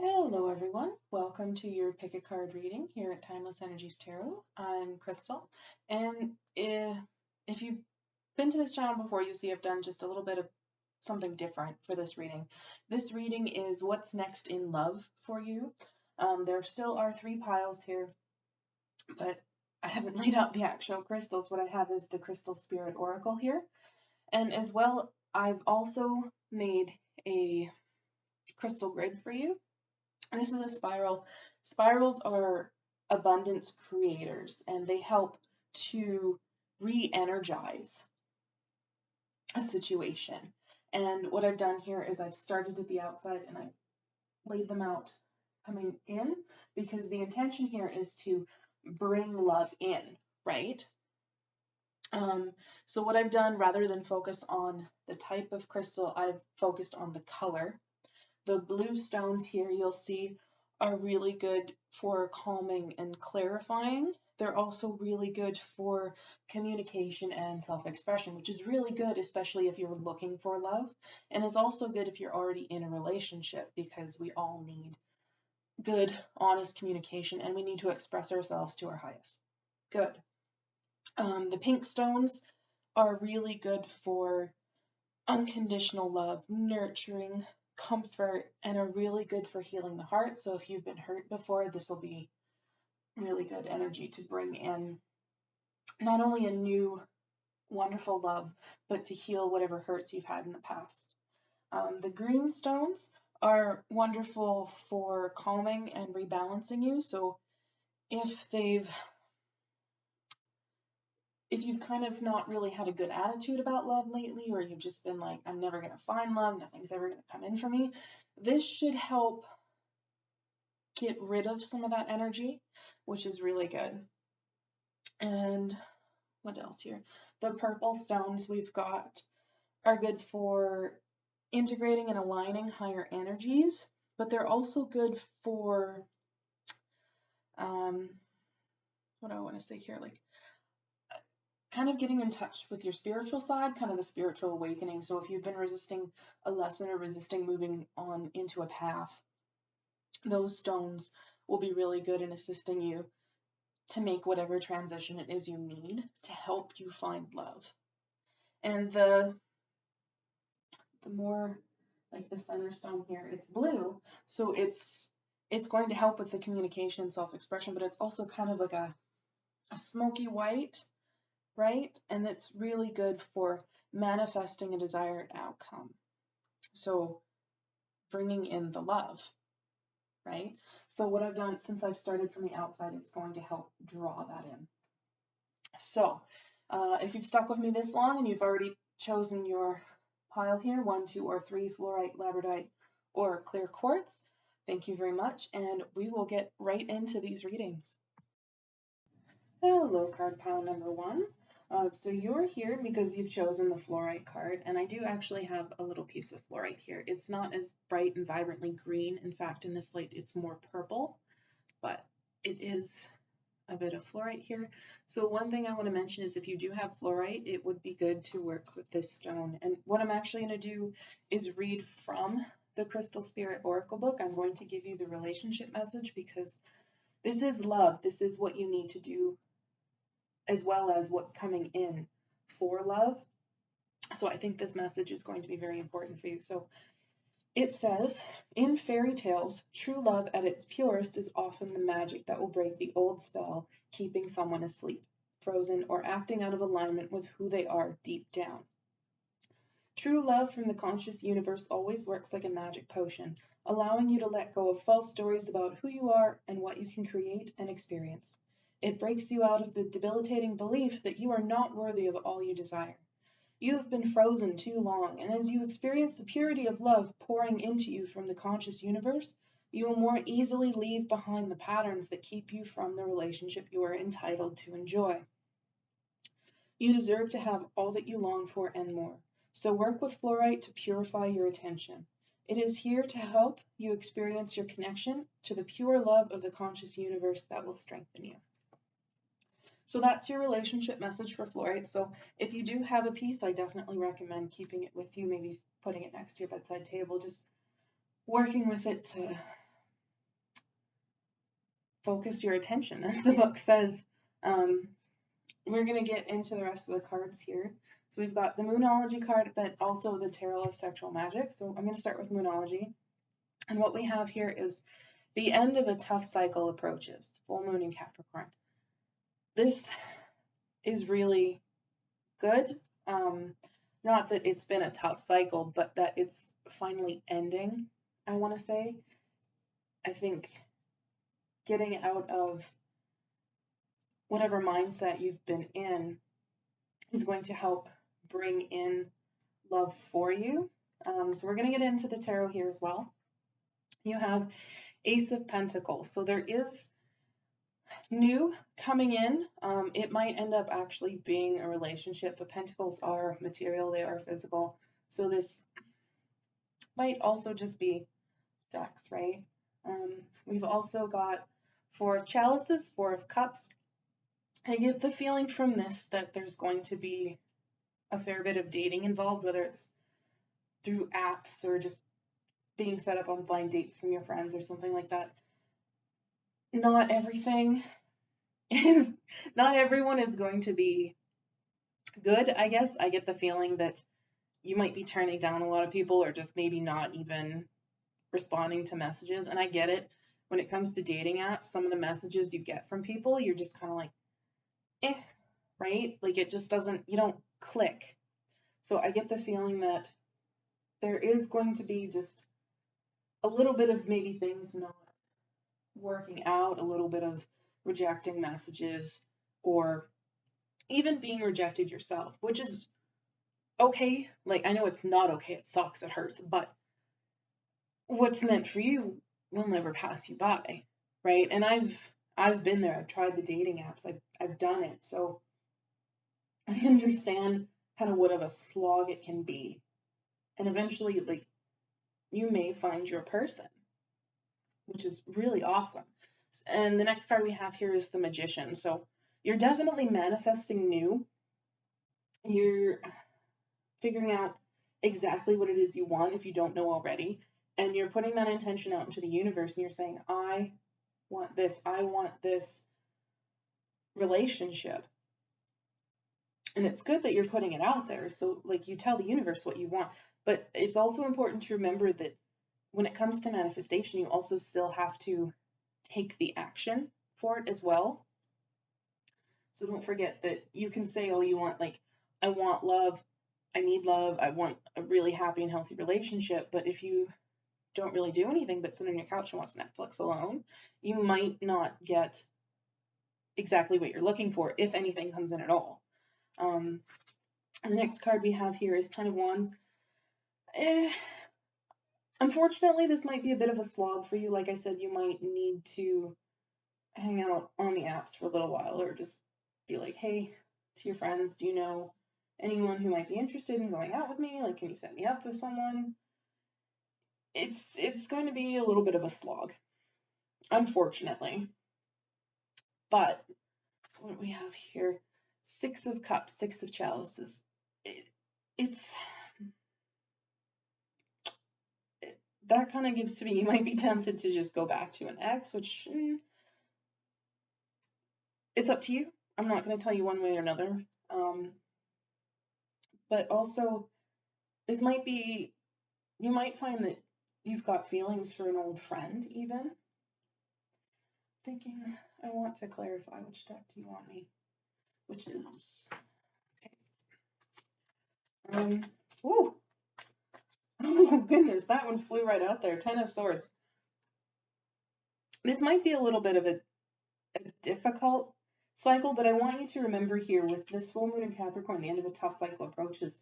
Hello everyone, welcome to your pick a card reading here at Timeless Energies Tarot. I'm Crystal, and if you've been to this channel before, you see I've done just a little bit of something different for this reading. This reading is what's next in love for you. There still are 3 piles here, but I haven't laid out the actual crystals. What I have is the Crystal Spirit Oracle here, and as well, I've also made a crystal grid for you. This is a spiral. Spirals are abundance creators, and they help to re-energize a situation. And what I've done here is I've started at the outside and I've laid them out coming in, because the intention here is to bring love in, right? So what I've done, rather than focus on the type of crystal, I've focused on the color. The blue stones here you'll see are really good for calming and clarifying. They're also really good for communication and self-expression, which is really good, especially if you're looking for love. And is also good if you're already in a relationship, because we all need good, honest communication, and we need to express ourselves to our highest. Good. The pink stones are really good for unconditional love, nurturing, comfort, and are really good for healing the heart. So if you've been hurt before, this will be really good energy to bring in not only a new wonderful love, but to heal whatever hurts you've had in the past. The green stones are wonderful for calming and rebalancing you. So if you've kind of not really had a good attitude about love lately, or you've just been like, I'm never going to find love, nothing's ever going to come in for me, this should help get rid of some of that energy, which is really good. And what else here? The purple stones we've got are good for integrating and aligning higher energies, but they're also good for, what do I want to say here? Like, kind of getting in touch with your spiritual side, kind of a spiritual awakening. So if you've been resisting a lesson or resisting moving on into a path, those stones will be really good in assisting you to make whatever transition it is you need to help you find love. And the more, like the center stone here, it's blue, so it's going to help with the communication and self-expression, but it's also kind of like a smoky white, right? And it's really good for manifesting a desired outcome. So bringing in the love, right? So what I've done, since I've started from the outside, it's going to help draw that in. So if you've stuck with me this long and you've already chosen your pile here, 1, 2, or 3, fluorite, labradorite, or clear quartz, thank you very much, and we will get right into these readings. Hello, card pile number 1. So you're here because you've chosen the fluorite card, and I do actually have a little piece of fluorite here. It's not as bright and vibrantly green. In fact, in this light, it's more purple, but it is a bit of fluorite here. So one thing I want to mention is if you do have fluorite, it would be good to work with this stone. And what I'm actually going to do is read from the Crystal Spirit Oracle book. I'm going to give you the relationship message, because this is love. This is what you need to do, as well as what's coming in for love. So I think this message is going to be very important for you. So it says, in fairy tales, true love at its purest is often the magic that will break the old spell, keeping someone asleep, frozen, or acting out of alignment with who they are deep down. True love from the conscious universe always works like a magic potion, allowing you to let go of false stories about who you are and what you can create and experience. It breaks you out of the debilitating belief that you are not worthy of all you desire. You have been frozen too long, and as you experience the purity of love pouring into you from the conscious universe, you will more easily leave behind the patterns that keep you from the relationship you are entitled to enjoy. You deserve to have all that you long for and more, so work with fluorite to purify your attention. It is here to help you experience your connection to the pure love of the conscious universe that will strengthen you. So that's your relationship message for fluorite. So if you do have a piece, I definitely recommend keeping it with you, maybe putting it next to your bedside table, just working with it to focus your attention, as the book says. We're going to get into the rest of the cards here. So we've got the Moonology card, but also the Tarot of Sexual Magic. So I'm going to start with Moonology. And what we have here is the end of a tough cycle approaches, full moon in Capricorn. This is really good. Not that it's been a tough cycle, but that it's finally ending, I want to say. I think getting out of whatever mindset you've been in is going to help bring in love for you. So we're going to get into the tarot here as well. You have Ace of Pentacles. So there is new coming in. It might end up actually being a relationship, but Pentacles are material, they are physical. So this might also just be sex, right? We've also got Four of Chalices, Four of Cups. I get the feeling from this that there's going to be a fair bit of dating involved, whether it's through apps or just being set up on blind dates from your friends or something like that. Not everyone is going to be good, I guess. I get the feeling that you might be turning down a lot of people or just maybe not even responding to messages. And I get it. When it comes to dating apps, some of the messages you get from people, you're just kind of like, right? Like it just doesn't, you don't click. So I get the feeling that there is going to be just a little bit of maybe things not working out, a little bit of rejecting messages, or even being rejected yourself, which is okay. Like, I know it's not okay, it sucks, it hurts, but what's meant for you will never pass you by, right? And I've been there. I've tried the dating apps. I've done it. So I understand kind of what of a slog it can be. And eventually, like, you may find your person, which is really awesome. And the next card we have here is the Magician. So you're definitely manifesting new. You're figuring out exactly what it is you want if you don't know already. And you're putting that intention out into the universe and you're saying, I want this relationship. And it's good that you're putting it out there. So like you tell the universe what you want, but it's also important to remember that when it comes to manifestation, you also still have to take the action for it as well. So don't forget that you can say, oh, you want, like, I want love, I need love, I want a really happy and healthy relationship. But if you don't really do anything but sit on your couch and watch Netflix alone, you might not get exactly what you're looking for, if anything comes in at all. And the next card we have here is Ten of Wands. Unfortunately, this might be a bit of a slog for you. Like I said, you might need to hang out on the apps for a little while, or just be like, hey, to your friends, do you know anyone who might be interested in going out with me? Like, can you set me up with someone? It's going to be a little bit of a slog, unfortunately. But what do we have here? Six of Cups, Six of Chalices. That kind of gives to me, you might be tempted to just go back to an ex, which it's up to you. I'm not going to tell you one way or another. But also, this might be, you might find that you've got feelings for an old friend, even. Thinking, I want to clarify, which deck do you want me? Which is, okay. Ooh. Oh goodness, that one flew right out there. Ten of Swords. This might be a little bit of a difficult cycle, but I want you to remember here with this full moon in Capricorn, the end of a tough cycle approaches.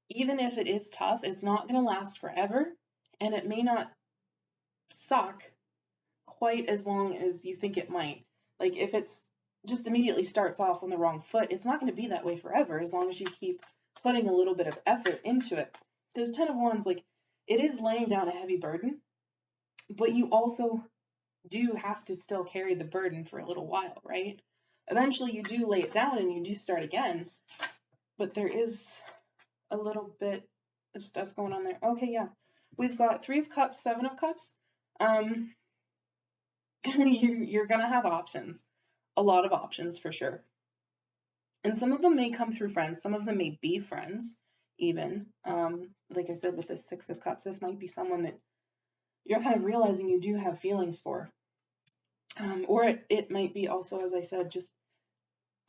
Even if it is tough, it's not going to last forever, and it may not suck quite as long as you think it might. Like if it's just immediately starts off on the wrong foot, it's not going to be that way forever as long as you keep putting a little bit of effort into it. Because Ten of Wands, like, it is laying down a heavy burden, but you also do have to still carry the burden for a little while, right? Eventually you do lay it down and you do start again, but there is a little bit of stuff going on there. Okay, yeah. We've got Three of Cups, Seven of Cups. you're gonna have options, a lot of options for sure. And some of them may come through friends, some of them may be friends, even. Like I said, with the Six of Cups, this might be someone that you're kind of realizing you do have feelings for. Or it might be also, as I said, just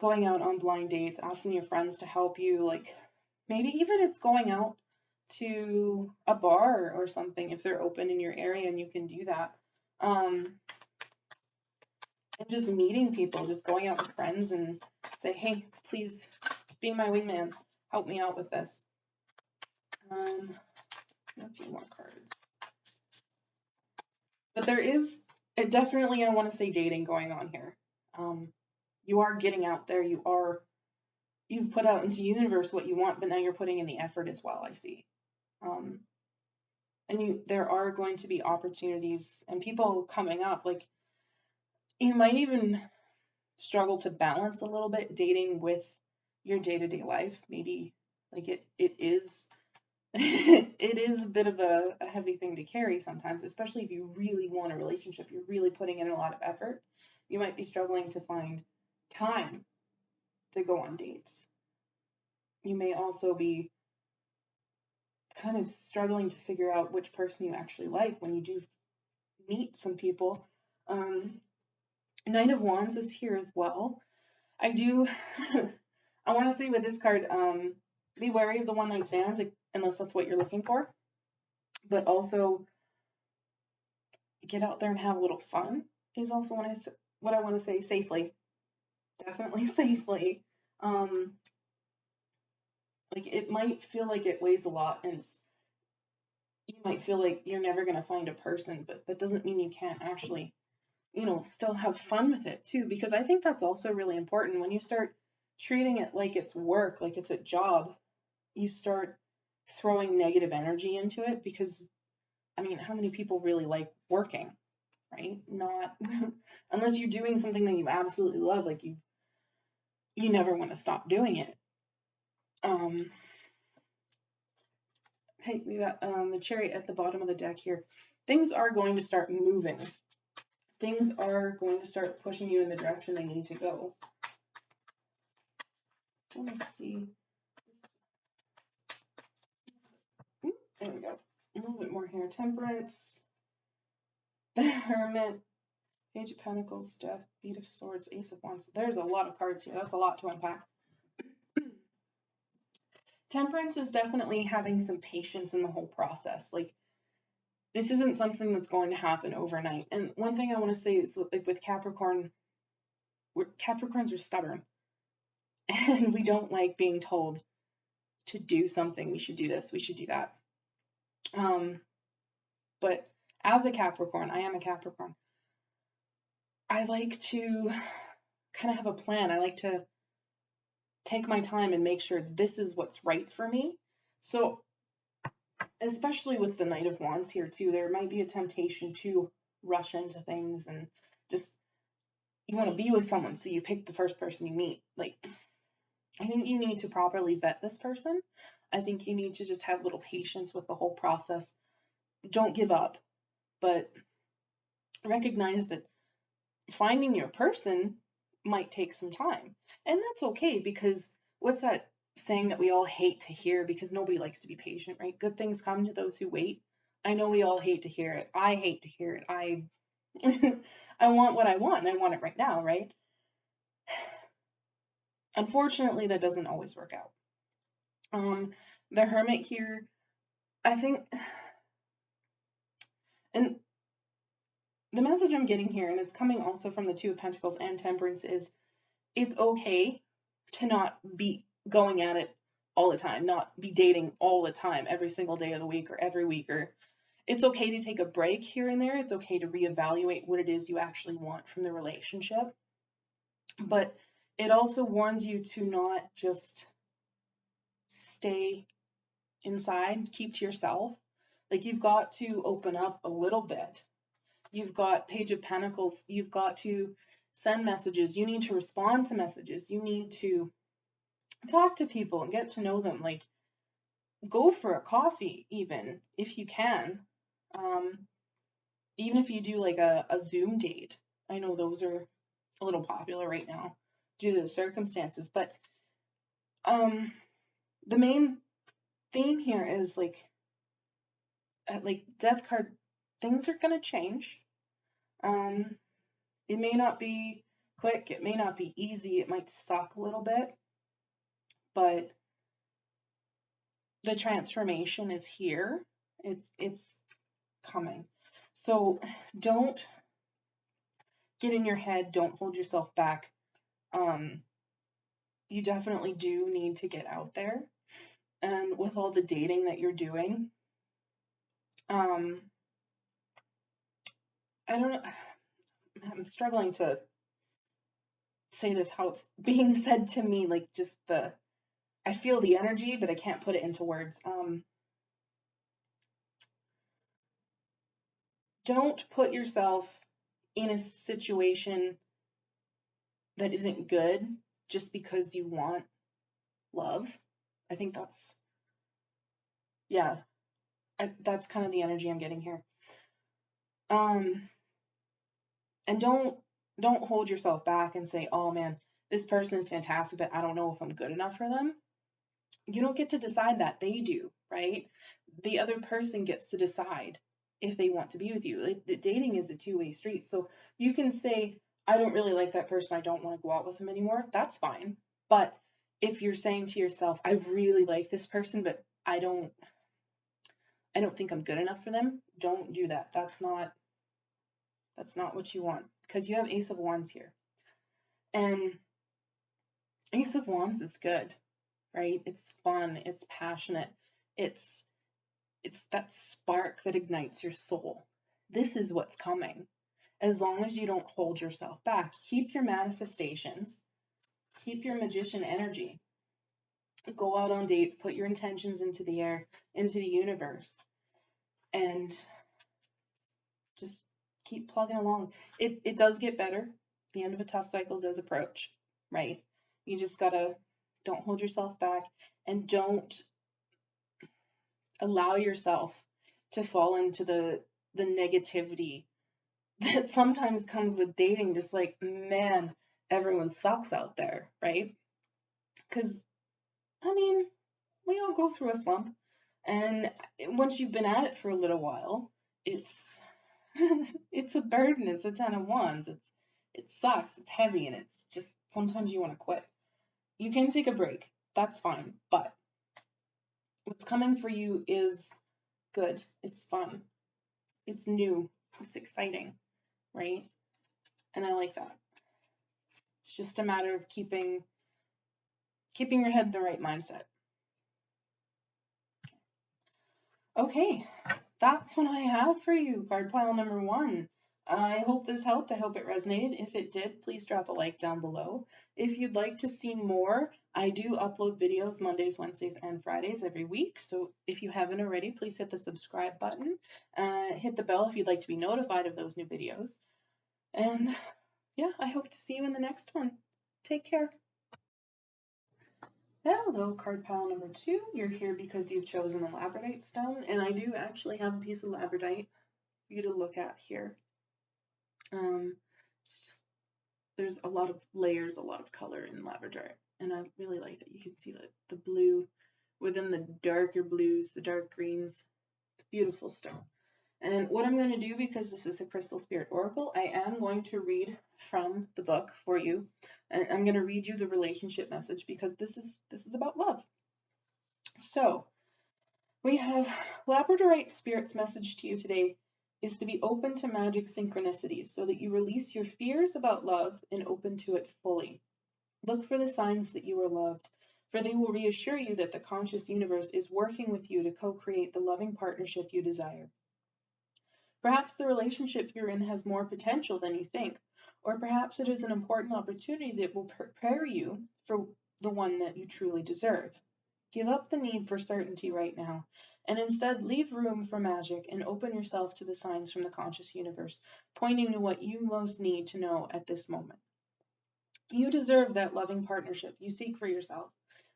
going out on blind dates, asking your friends to help you, like maybe even it's going out to a bar or something if they're open in your area and you can do that. And just meeting people, just going out with friends and say, hey, please be my wingman, help me out with this. A few more cards. But there is definitely, I want to say, dating going on here. You are getting out there. You've put out into the universe what you want, but now you're putting in the effort as well, I see. And there are going to be opportunities and people coming up. Like, you might even struggle to balance a little bit dating with your day-to-day life. Maybe like it is it is a bit of a heavy thing to carry sometimes, especially if you really want a relationship, you're really putting in a lot of effort. You might be struggling to find time to go on dates. You may also be kind of struggling to figure out which person you actually like when you do meet some people. Knight of Wands is here as well. I want to say with this card, be wary of the one night stands unless that's what you're looking for. But also get out there and have a little fun is also what I want to say safely. Definitely safely. Like it might feel like it weighs a lot and you might feel like you're never going to find a person, but that doesn't mean you can't actually, still have fun with it too, because I think that's also really important. When you start treating it like it's work, like it's a job, you start throwing negative energy into it because, I mean, how many people really like working, right? Not unless you're doing something that you absolutely love, like you never want to stop doing it. Okay, we got the Chariot at the bottom of the deck here. Things are going to start moving. Things are going to start pushing you in the direction they need to go. So let's see. There we go. A little bit more here. Temperance, the Hermit, Page of Pentacles, Death, Eight of Swords, Ace of Wands. There's a lot of cards here. That's a lot to unpack. Temperance is definitely having some patience in the whole process. Like, this isn't something that's going to happen overnight. And one thing I want to say is, like, with Capricorn, Capricorns are stubborn. And we don't like being told to do something. We should do this. We should do that. But as a Capricorn, I am a Capricorn. I like to kind of have a plan. I like to take my time and make sure this is what's right for me. So, especially with the Knight of Wands here too, there might be a temptation to rush into things and just, you want to be with someone, so you pick the first person you meet. Like, I think you need to properly vet this person. I think you need to just have a little patience with the whole process. Don't give up, but recognize that finding your person might take some time. And that's okay, because what's that saying that we all hate to hear, because nobody likes to be patient, right? Good things come to those who wait. I know we all hate to hear it. I hate to hear it. I want what I want, and I want it right now, right? Unfortunately, that doesn't always work out. The Hermit here, I think, and the message I'm getting here, and it's coming also from the Two of Pentacles and Temperance, is it's okay to not be going at it all the time, not be dating all the time, every single day of the week or every week, or it's okay to take a break here and there. It's okay to reevaluate what it is you actually want from the relationship. But it also warns you to not just stay inside, keep to yourself. Like, you've got to open up a little bit. You've got Page of Pentacles. You've got to send messages. You need to respond to messages. You need to talk to people and get to know them. Like, go for a coffee even if you can. even if you do like a Zoom date, I know those are a little popular right now due to the circumstances, but the main theme here is like death card, things are gonna change. It may not be quick, it may not be easy, it might suck a little bit, but the transformation is here. It's coming. So don't get in your head, don't hold yourself back. You definitely do need to get out there. And with all the dating that you're doing, I don't know, I'm struggling to say this how it's being said to me, like just I feel the energy, but I can't put it into words. Don't put yourself in a situation that isn't good just because you want love. I think that's kind of the energy I'm getting here. And don't hold yourself back and say, oh man, this person is fantastic, but I don't know if I'm good enough for them. You don't get to decide that. They do, right? The other person gets to decide if they want to be with you. Like, the dating is a two-way street. So you can say, I don't really like that person. I don't want to go out with them anymore. That's fine. But if you're saying to yourself, I really like this person, but I don't think I'm good enough for them, don't do that. That's not what you want, because you have Ace of Wands here. And Ace of Wands is good, right? It's fun, it's passionate, it's that spark that ignites your soul. This is what's coming. As long as you don't hold yourself back, keep your manifestations, keep your magician energy. Go out on dates, put your intentions into the air, into the universe, and just keep plugging along. It does get better. The end of a tough cycle does approach, right? You just gotta, don't hold yourself back, and don't allow yourself to fall into the negativity that sometimes comes with dating. Just like, man, everyone sucks out there, right? Because I mean, we all go through a slump, and once you've been at it for a little while, it's it's a burden. It's a 10 of Wands. It sucks. It's heavy, and it's just sometimes you want to quit. You can take a break. That's fine. But what's coming for you is good. It's fun. It's new. It's exciting, right? And I like that. It's just a matter of keeping your head in the right mindset. Okay, that's what I have for you, card pile number 1. I hope this helped. I hope it resonated. If it did, please drop a like down below. If you'd like to see more, I do upload videos Mondays, Wednesdays, and Fridays every week. So if you haven't already, please hit the subscribe button. Hit the bell if you'd like to be notified of those new videos. And yeah, I hope to see you in the next one. Take care. Hello, card pile number 2. You're here because you've chosen the labradite stone, and I do actually have a piece of labradite for you to look at here. It's just, there's a lot of layers, a lot of color in labradite, and I really like that you can see the blue within the darker blues, the dark greens. It's a beautiful stone. And what I'm going to do, because this is a Crystal Spirit Oracle, I am going to read from the book for you. And I'm going to read you the relationship message, because this is about love. So we have Labradorite Spirit's message to you today is to be open to magic synchronicities so that you release your fears about love and open to it fully. Look for the signs that you are loved, for they will reassure you that the conscious universe is working with you to co-create the loving partnership you desire. Perhaps the relationship you're in has more potential than you think, or perhaps it is an important opportunity that will prepare you for the one that you truly deserve. Give up the need for certainty right now, and instead leave room for magic and open yourself to the signs from the conscious universe, pointing to what you most need to know at this moment. You deserve that loving partnership you seek for yourself.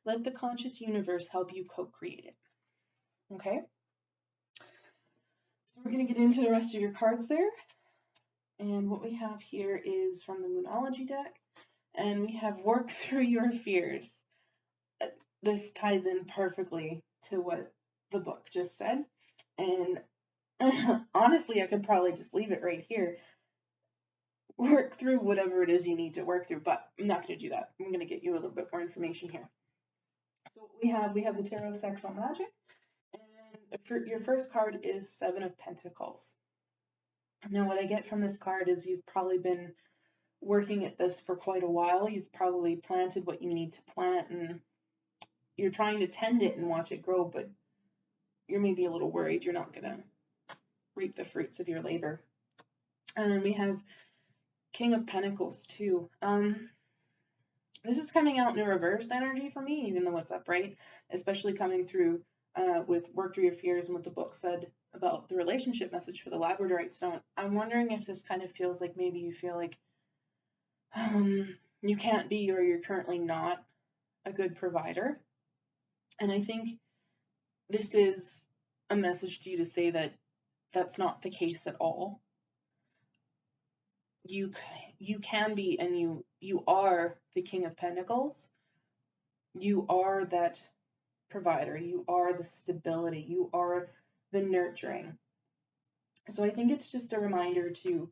Let the conscious universe help you co-create it. Okay? So we're going to get into the rest of your cards there. And what we have here is from the Moonology deck. And we have Work Through Your Fears. This ties in perfectly to what the book just said. And honestly, I could probably just leave it right here. Work through whatever it is you need to work through, but I'm not going to do that. I'm going to get you a little bit more information here. So what we have the Tarot of Sexual Magic, and your first card is Seven of Pentacles. Now, what I get from this card is you've probably been working at this for quite a while. You've probably planted what you need to plant, and you're trying to tend it and watch it grow, but you're maybe a little worried you're not going to reap the fruits of your labor. And then we have King of Pentacles too. This is coming out in a reversed energy for me, even though it's upright, especially coming through with Work Through Your Fears and what the book said about the relationship message for the Labradorite stone. I'm wondering if this kind of feels like maybe you feel like you can't be, or you're currently not a good provider. And I think this is a message to you to say that that's not the case at all. You can be, and you are the King of Pentacles. You are that provider. You are the stability. You are the nurturing. So I think it's just a reminder to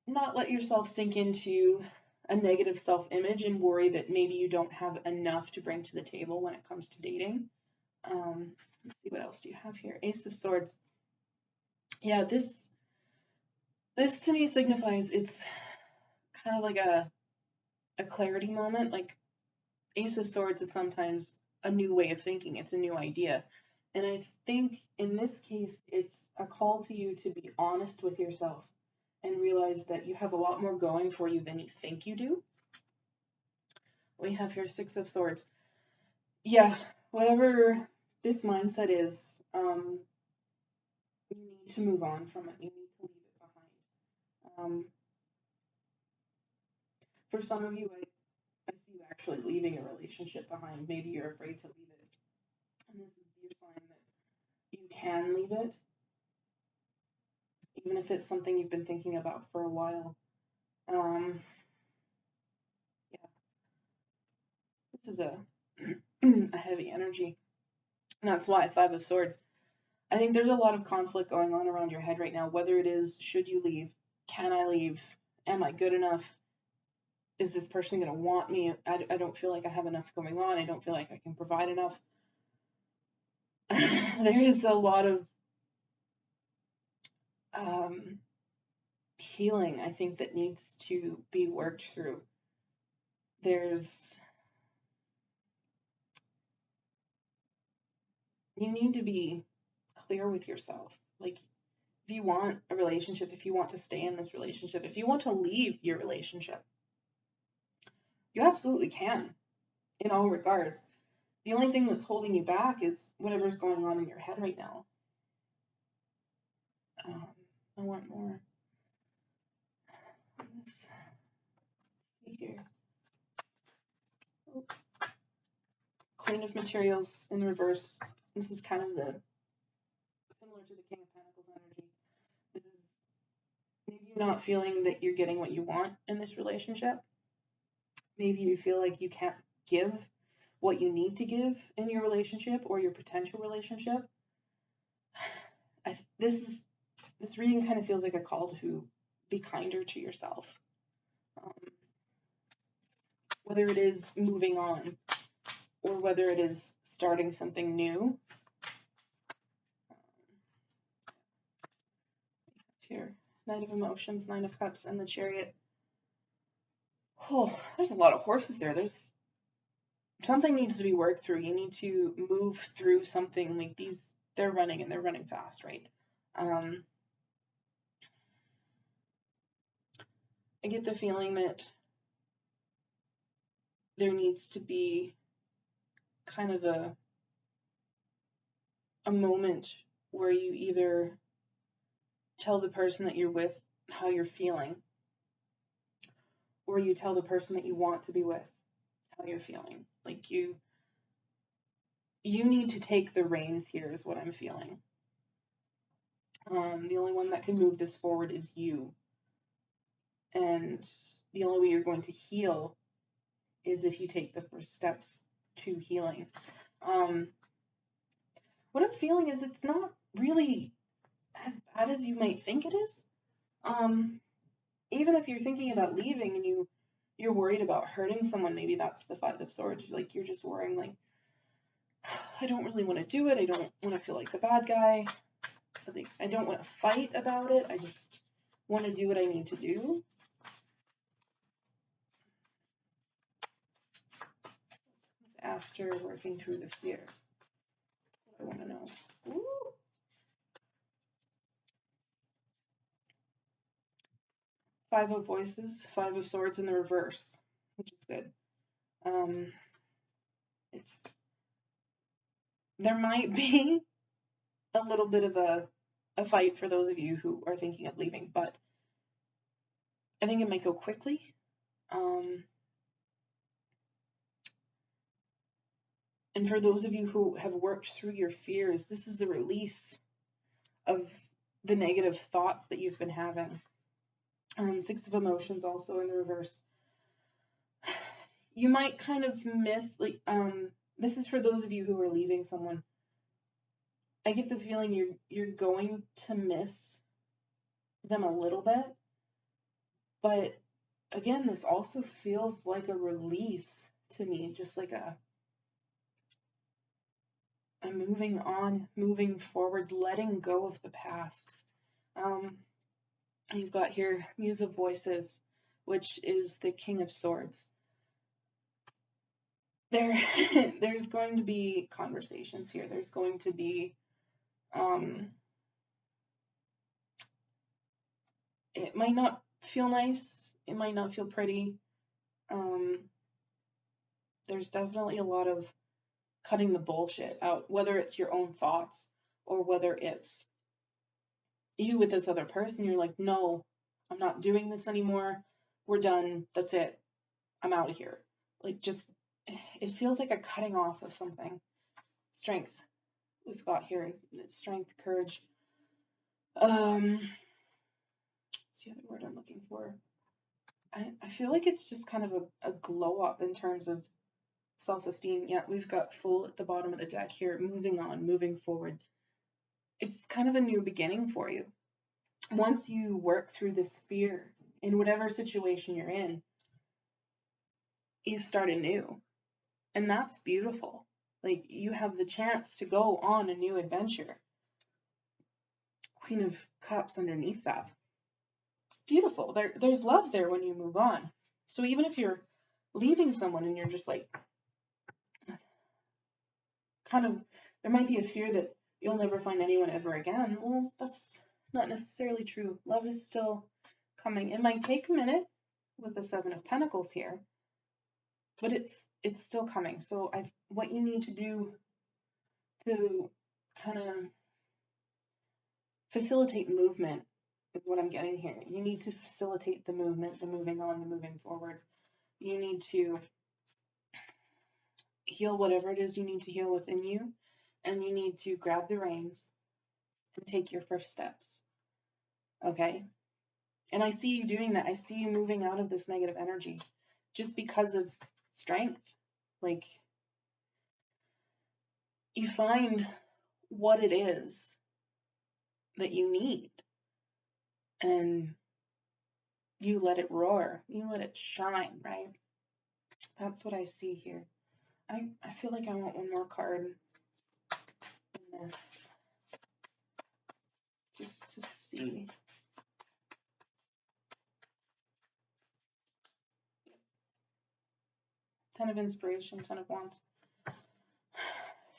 not let yourself sink into a negative self-image and worry that maybe you don't have enough to bring to the table when it comes to dating. Let's see, what else do you have here? Ace of Swords. Yeah, this to me signifies it's kind of like a clarity moment. Like Ace of Swords is sometimes a new way of thinking. It's a new idea. And I think in this case, it's a call to you to be honest with yourself and realize that you have a lot more going for you than you think you do. We have here Six of Swords. Yeah, whatever this mindset is, you need to move on from it. You need to leave it behind. For some of you, I see you actually leaving a relationship behind. Maybe you're afraid to leave it. And this is your sign that you can leave it, even if it's something you've been thinking about for a while. Yeah. This is a heavy energy. And that's why Five of Swords. I think there's a lot of conflict going on around your head right now, whether it is, should you leave? Can I leave? Am I good enough? Is this person going to want me? I don't feel like I have enough going on. I don't feel like I can provide enough. There is a lot of healing, I think, that needs to be worked through. You need to be clear with yourself. Like, if you want a relationship, if you want to stay in this relationship, if you want to leave your relationship, you absolutely can, in all regards. The only thing that's holding you back is whatever's going on in your head right now. I want more. Let's see here. Queen of Materials in reverse. This is kind of similar to the King of Pentacles energy. This is maybe you're not feeling that you're getting what you want in this relationship. Maybe you feel like you can't give what you need to give in your relationship or your potential relationship. This reading kind of feels like a call to be kinder to yourself. Whether it is moving on or whether it is starting something new. Here, Knight of Emotions, Nine of Cups, and the Chariot. Oh, there's a lot of horses there. Something needs to be worked through. You need to move through something. Like these, they're running and they're running fast, right? I get the feeling that there needs to be kind of a moment where you either tell the person that you're with how you're feeling, or you tell the person that you want to be with how you're feeling. Like you need to take the reins here is what I'm feeling. The only one that can move this forward is you. And the only way you're going to heal is if you take the first steps to healing. What I'm feeling is it's not really as bad as you might think it is. Even if you're thinking about leaving and you're worried about hurting someone, maybe that's the Five of Swords. Like you're just worrying, like, I don't really want to do it. I don't want to feel like the bad guy. I don't want to fight about it. I just want to do what I need to do. After working through the fear. I want to know. Ooh. Five of Voices, Five of Swords in the reverse, which is good. There might be a little bit of a fight for those of you who are thinking of leaving, but I think it might go quickly. And for those of you who have worked through your fears, this is a release of the negative thoughts that you've been having. Six of Emotions also in the reverse. You might kind of miss, like, this is for those of you who are leaving someone. I get the feeling you're going to miss them a little bit, but again, this also feels like a release to me, just like a moving on, moving forward, letting go of the past. You've got here Muse of Voices, which is the King of Swords. There's going to be conversations here. There's going to be it might not feel nice. It might not feel pretty. There's definitely a lot of cutting the bullshit out, whether it's your own thoughts or whether it's you with this other person. You're like, no, I'm not doing this anymore. We're done. That's it. I'm out of here. Like, just, it feels like a cutting off of something. Strength. We've got here strength, courage. What's the other word I'm looking for? I feel like it's just kind of a glow up in terms of self-esteem. Yeah, we've got Fool at the bottom of the deck here, moving on, moving forward. It's kind of a new beginning for you. Once you work through this fear in whatever situation you're in, you start anew. And that's beautiful. Like, you have the chance to go on a new adventure. Queen of Cups underneath that. It's beautiful. There's love there when you move on. So even if you're leaving someone and you're just like, kind of, there might be a fear that you'll never find anyone ever again. Well, that's not necessarily true. Love is still coming. It might take a minute with the Seven of Pentacles here, but it's still coming. So what you need to do to kind of facilitate movement is what I'm getting here. You need to facilitate the movement, the moving on, the moving forward. You need to heal whatever it is you need to heal within you, and you need to grab the reins and take your first steps. Okay? And I see you doing that. I see you moving out of this negative energy just because of strength. Like, you find what it is that you need and you let it roar. You let it shine, right? That's what I see here. I feel like I want one more card in this just to see. Ten of Inspiration, Ten of Wands.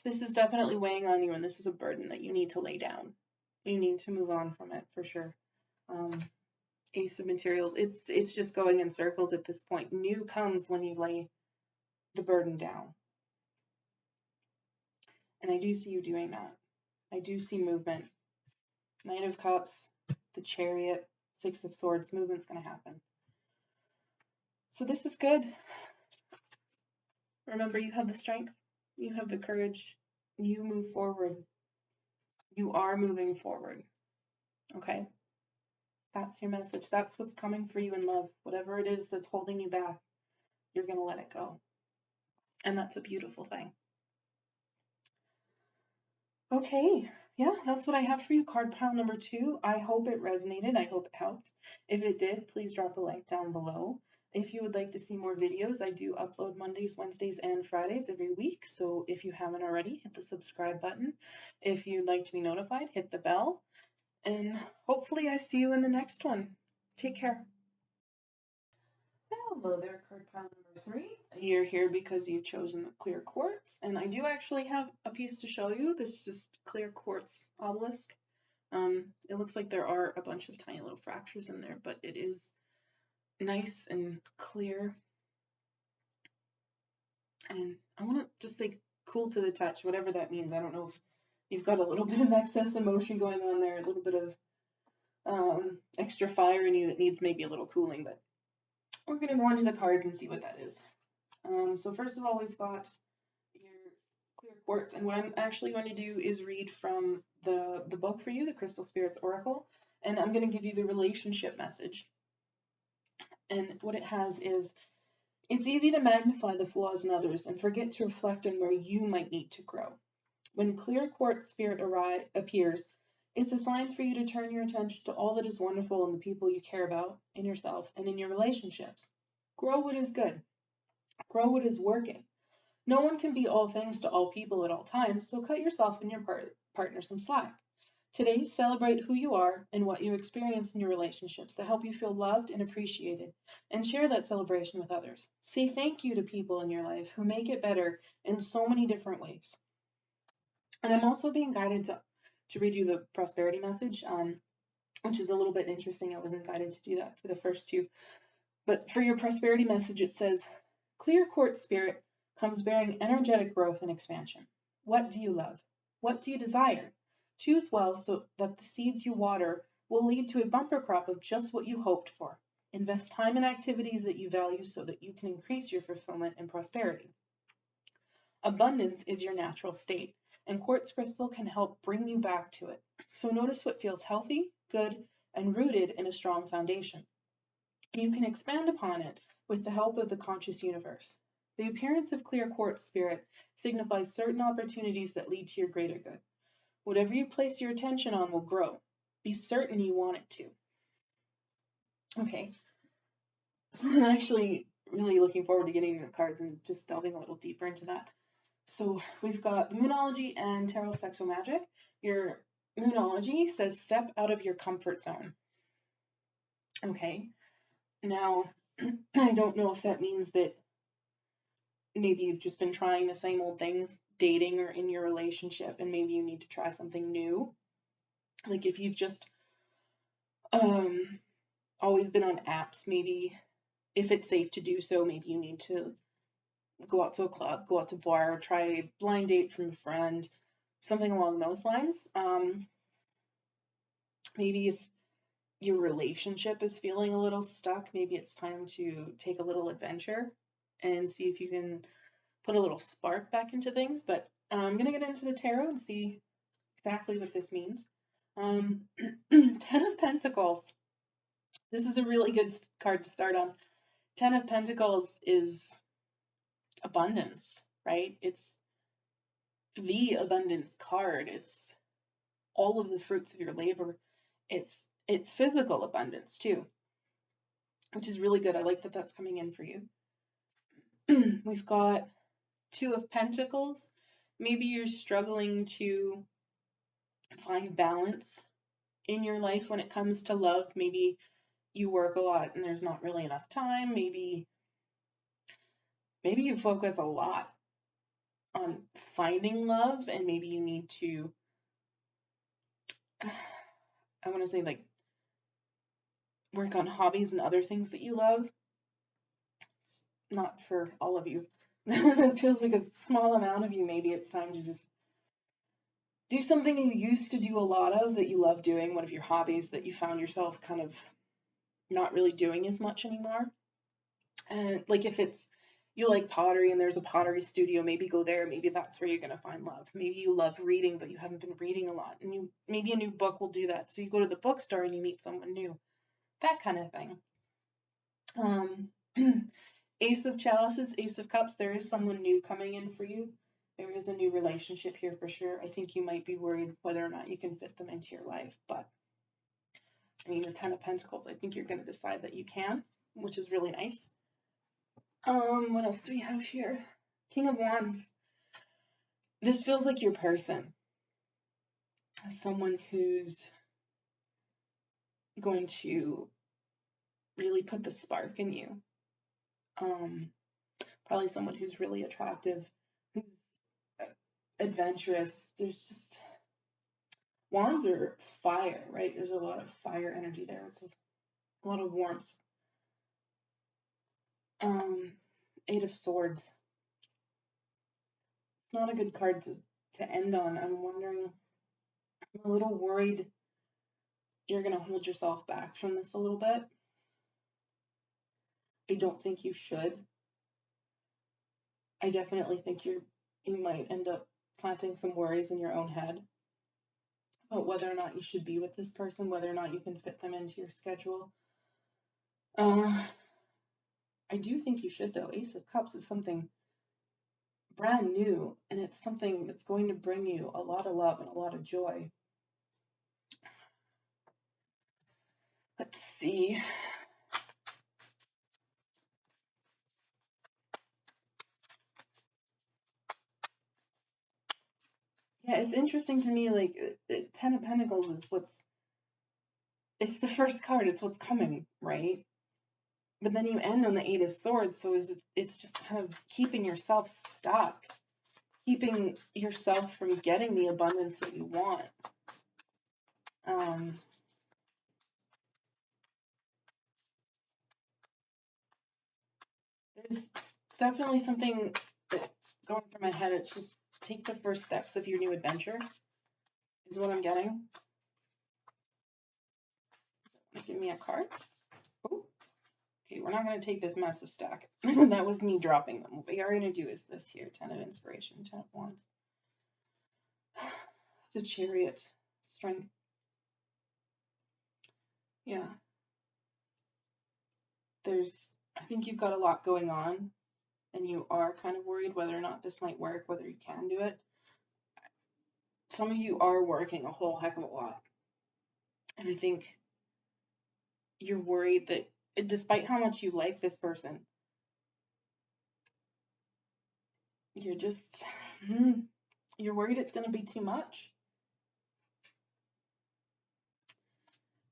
This is definitely weighing on you, and this is a burden that you need to lay down. You need to move on from it for sure. Ace of Materials. It's just going in circles at this point. New comes when you lay the burden down. And I do see you doing that. I do see movement. Knight of Cups, the Chariot, Six of Swords. Movement's going to happen. So this is good. Remember, you have the strength. You have the courage. You move forward. You are moving forward. Okay? That's your message. That's what's coming for you in love. Whatever it is that's holding you back, you're going to let it go. And that's a beautiful thing. Okay, yeah, that's what I have for you. Card pile number 2. I hope it resonated. I hope it helped. If it did, please drop a like down below. If you would like to see more videos, I do upload Mondays, Wednesdays, and Fridays every week. So if you haven't already, hit the subscribe button. If you'd like to be notified, hit the bell. And hopefully I see you in the next one. Take care. Hello there, card pile number 3. You're here because you've chosen the clear quartz, and I do actually have a piece to show you. This is just clear quartz obelisk. It looks like there are a bunch of tiny little fractures in there, but it is nice and clear. And I want to just say cool to the touch, whatever that means. I don't know if you've got a little bit of excess emotion going on there, a little bit of extra fire in you that needs maybe a little cooling, but we're going to go into the cards and see what that is. So first of all, we've got your clear quartz, and what I'm actually going to do is read from the book for you, the Crystal Spirits Oracle, and I'm going to give you the relationship message. And what it has is, it's easy to magnify the flaws in others and forget to reflect on where you might need to grow. When clear quartz spirit appears, it's a sign for you to turn your attention to all that is wonderful in the people you care about, in yourself, and in your relationships. Grow what is good. Grow what is working. No one can be all things to all people at all times, so cut yourself and your partner some slack. Today, celebrate who you are and what you experience in your relationships that help you feel loved and appreciated, and share that celebration with others. Say thank you to people in your life who make it better in so many different ways. And I'm also being guided to read you the prosperity message, which is a little bit interesting. I wasn't guided to do that for the first 2. But for your prosperity message, it says, clear quartz spirit comes bearing energetic growth and expansion. What do you love? What do you desire? Choose well so that the seeds you water will lead to a bumper crop of just what you hoped for. Invest time in activities that you value so that you can increase your fulfillment and prosperity. Abundance is your natural state, and quartz crystal can help bring you back to it. So notice what feels healthy, good, and rooted in a strong foundation. You can expand upon it with the help of the conscious universe. The appearance of clear quartz spirit signifies certain opportunities that lead to your greater good. Whatever you place your attention on will grow. Be certain you want it to. Okay. So I'm actually really looking forward to getting into the cards and just delving a little deeper into that. So we've got the Moonology and Tarot of Sexual Magic. Your Moonology says step out of your comfort zone. Okay. Now, I don't know if that means that maybe you've just been trying the same old things, dating or in your relationship, and maybe you need to try something new. Like if you've just always been on apps, maybe if it's safe to do so, maybe you need to go out to a club, go out to a bar, try a blind date from a friend, something along those lines. Maybe if your relationship is feeling a little stuck, maybe it's time to take a little adventure and see if you can put a little spark back into things. But I'm going to get into the tarot and see exactly what this means. 10 of Pentacles. This is a really good card to start on. 10 of Pentacles is abundance, right? It's the abundance card. It's all of the fruits of your labor. It's physical abundance too, which is really good. I like that that's coming in for you. We've got 2 of Pentacles. Maybe you're struggling to find balance in your life when it comes to love. Maybe you work a lot and there's not really enough time. Maybe you focus a lot on finding love, and maybe you need to, I want to say, like, work on hobbies and other things that you love. It's not for all of you. It feels like a small amount of you. Maybe it's time to just do something you used to do a lot of that you love doing, one of your hobbies that you found yourself kind of not really doing as much anymore. And like if it's you like pottery and there's a pottery studio, maybe go there. Maybe that's where you're going to find love. Maybe you love reading, but you haven't been reading a lot, and maybe a new book will do that. So you go to the bookstore and you meet someone new, that kind of thing. Ace of Chalices, Ace of Cups, there is someone new coming in for you. There is a new relationship here for sure. I think you might be worried whether or not you can fit them into your life, but I mean, the Ten of Pentacles, I think you're going to decide that you can, which is really nice. What else do we have here? King of Wands. This feels like your person. Someone who's going to really put the spark in you. Probably someone who's really attractive, who's adventurous. There's just, wands are fire, right? There's a lot of fire energy there. It's a lot of warmth. Eight of Swords. It's not a good card to end on. I'm wondering, I'm a little worried you're going to hold yourself back from this a little bit. I don't think you should. I definitely think you might end up planting some worries in your own head about whether or not you should be with this person, whether or not you can fit them into your schedule. I do think you should, though. Ace of Cups is something brand new, and it's something that's going to bring you a lot of love and a lot of joy. Let's see. Yeah, it's interesting to me, like, Ten of Pentacles is it's the first card, it's what's coming, right? But then you end on the Eight of Swords, so it's just kind of keeping yourself stuck, keeping yourself from getting the abundance that you want. There's definitely something going through my head. It's just take the first steps of your new adventure, is what I'm getting. Give me a card. Oh, okay, we're not going to take this massive stack. That was me dropping them. What we are going to do is this here, 10 of Inspiration, 10 of Wands. The Chariot, Strength. Yeah. I think you've got a lot going on, and you are kind of worried whether or not this might work, whether you can do it. Some of you are working a whole heck of a lot. And I think you're worried that despite how much you like this person, you're worried it's going to be too much.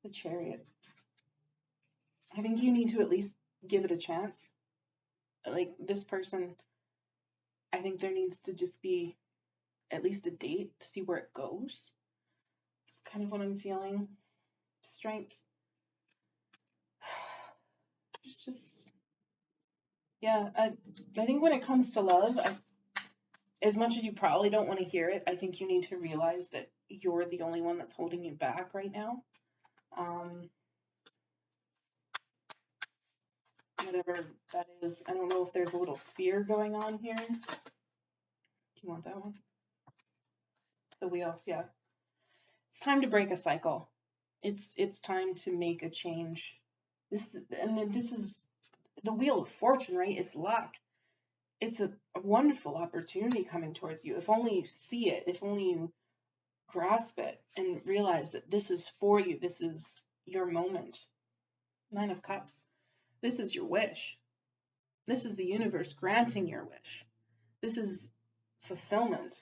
The Chariot. I think you need to at least give it a chance. Like, this person, I think there needs to just be at least a date to see where it goes. It's kind of what I'm feeling. Strength. It's just, yeah, I think when it comes to love, as much as you probably don't want to hear it, I think you need to realize that you're the only one that's holding you back right now. Whatever that is. I don't know if there's a little fear going on here. Do you want that one? The wheel, yeah. It's time to break a cycle. It's time to make a change. This is the Wheel of Fortune, right? It's luck. It's a wonderful opportunity coming towards you. If only you see it, if only you grasp it and realize that this is for you. This is your moment. Nine of Cups. This is your wish. This is the universe granting your wish. This is fulfillment.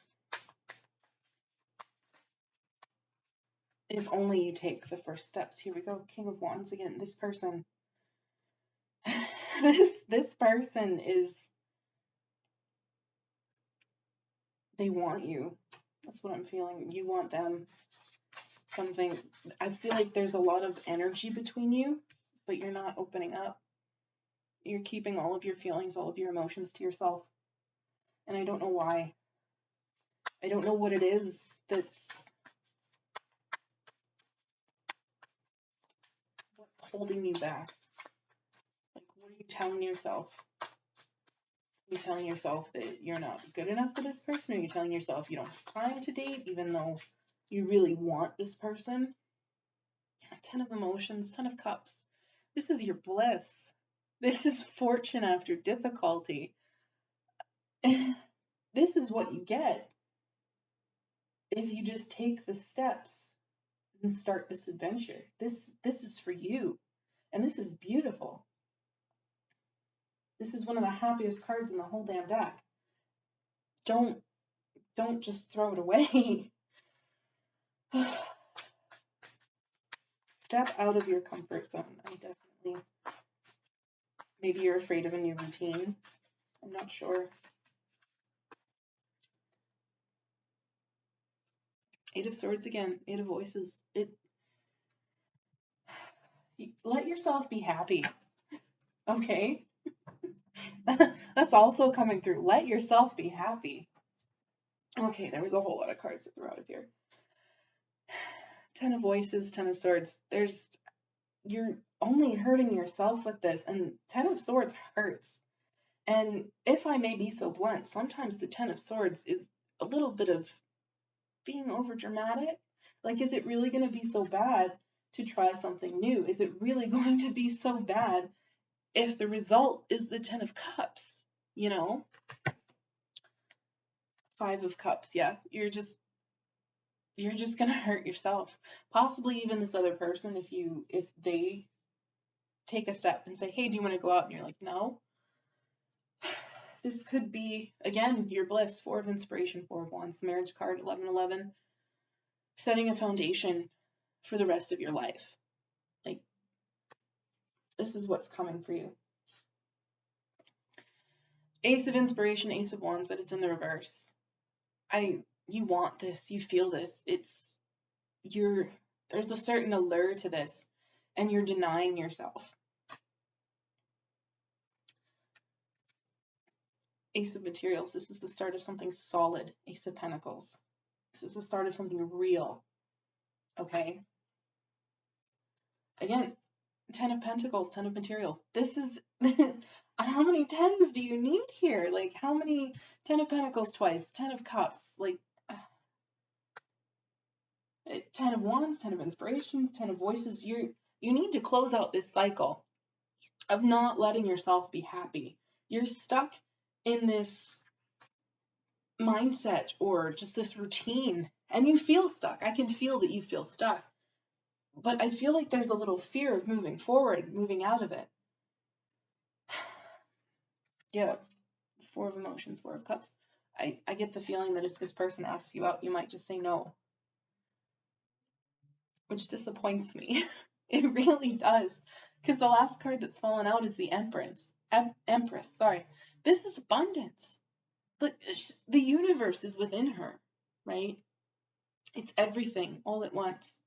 If only you take the first steps. Here we go. King of Wands again. This person. this person is, they want you. That's what I'm feeling. You want them. Something. I feel like there's a lot of energy between you, but you're not opening up. You're keeping all of your feelings, all of your emotions to yourself. And I don't know why. I don't know what it is that's what's holding you back. Like, what are you telling yourself? Are you telling yourself that you're not good enough for this person? Or are you telling yourself you don't have time to date, even though you really want this person? 10 of emotions, 10 of cups. This is your bliss. This is fortune after difficulty. This is what you get if you just take the steps and start this adventure. This is for you. And this is beautiful. This is one of the happiest cards in the whole damn deck. Don't just throw it away. Step out of your comfort zone. I definitely. Maybe you're afraid of a new routine. I'm not sure. 8 of Swords again. 8 of Voices. Let yourself be happy. Okay? That's also coming through. Let yourself be happy. Okay, there was a whole lot of cards that were out of here. 10 of Voices, 10 of Swords. You're only hurting yourself with this, and 10 of Swords hurts. And if I may be so blunt, sometimes the 10 of Swords is a little bit of being over dramatic. Like, is it really going to be so bad to try something new? Is it really going to be so bad if the result is the 10 of Cups, you know? 5 of Cups, yeah. You're just going to hurt yourself. Possibly even this other person, if they take a step and say, hey, do you want to go out? And you're like, no. This could be, again, your bliss. 4 of Inspiration, 4 of Wands, Marriage card, 11-11. Setting a foundation for the rest of your life. Like, this is what's coming for you. Ace of Inspiration, Ace of Wands, but it's in the reverse. You want this, you feel this. There's a certain allure to this, and you're denying yourself. Ace of Materials, this is the start of something solid. Ace of Pentacles, this is the start of something real. Okay? Again, 10 of Pentacles, 10 of Materials. This is, how many 10s do you need here? Like, how many 10 of Pentacles twice, 10 of Cups, like, 10 of Wands, 10 of Inspirations, 10 of Voices. You need to close out this cycle of not letting yourself be happy. You're stuck in this mindset or just this routine, and you feel stuck. I can feel that you feel stuck. But I feel like there's a little fear of moving forward, moving out of it. Yeah, 4 of Emotions, 4 of Cups. I get the feeling that if this person asks you out, you might just say no. Which disappoints me. It really does. Because the last card that's fallen out is the Empress. Sorry. This is abundance. The universe is within her, right? It's everything all at once.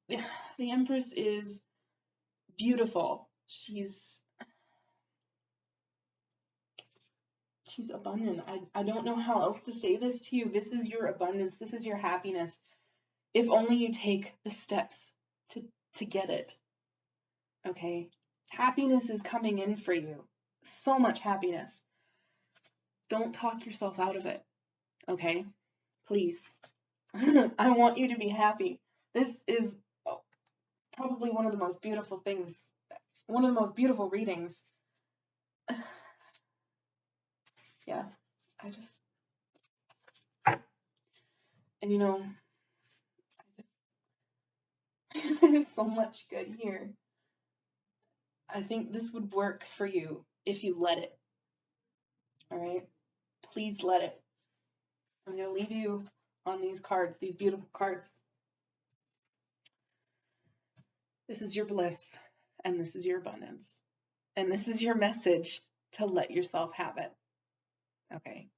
The Empress is beautiful. She's abundant. I don't know how else to say this to you. This is your abundance. This is your happiness. If only you take the steps to get it. Okay? Happiness is coming in for you. So much happiness. Don't talk yourself out of it. Okay? Please. I want you to be happy. This is probably one of the most beautiful things, one of the most beautiful readings. Yeah, and you know, there's so much good here. I think this would work for you if you let it. All right? Please let it. I'm going to leave you on these cards, these beautiful cards. This is your bliss, and this is your abundance, and this is your message to let yourself have it. Okay?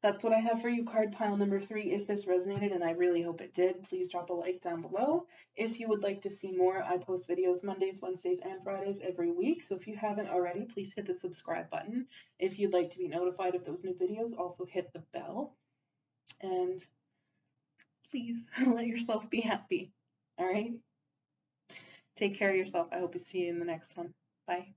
That's what I have for you, card pile number 3. If this resonated, and I really hope it did, please drop a like down below. If you would like to see more, I post videos Mondays, Wednesdays, and Fridays every week. So if you haven't already, please hit the subscribe button. If you'd like to be notified of those new videos, also hit the bell. And please let yourself be happy. All right? Take care of yourself. I hope to see you in the next one. Bye.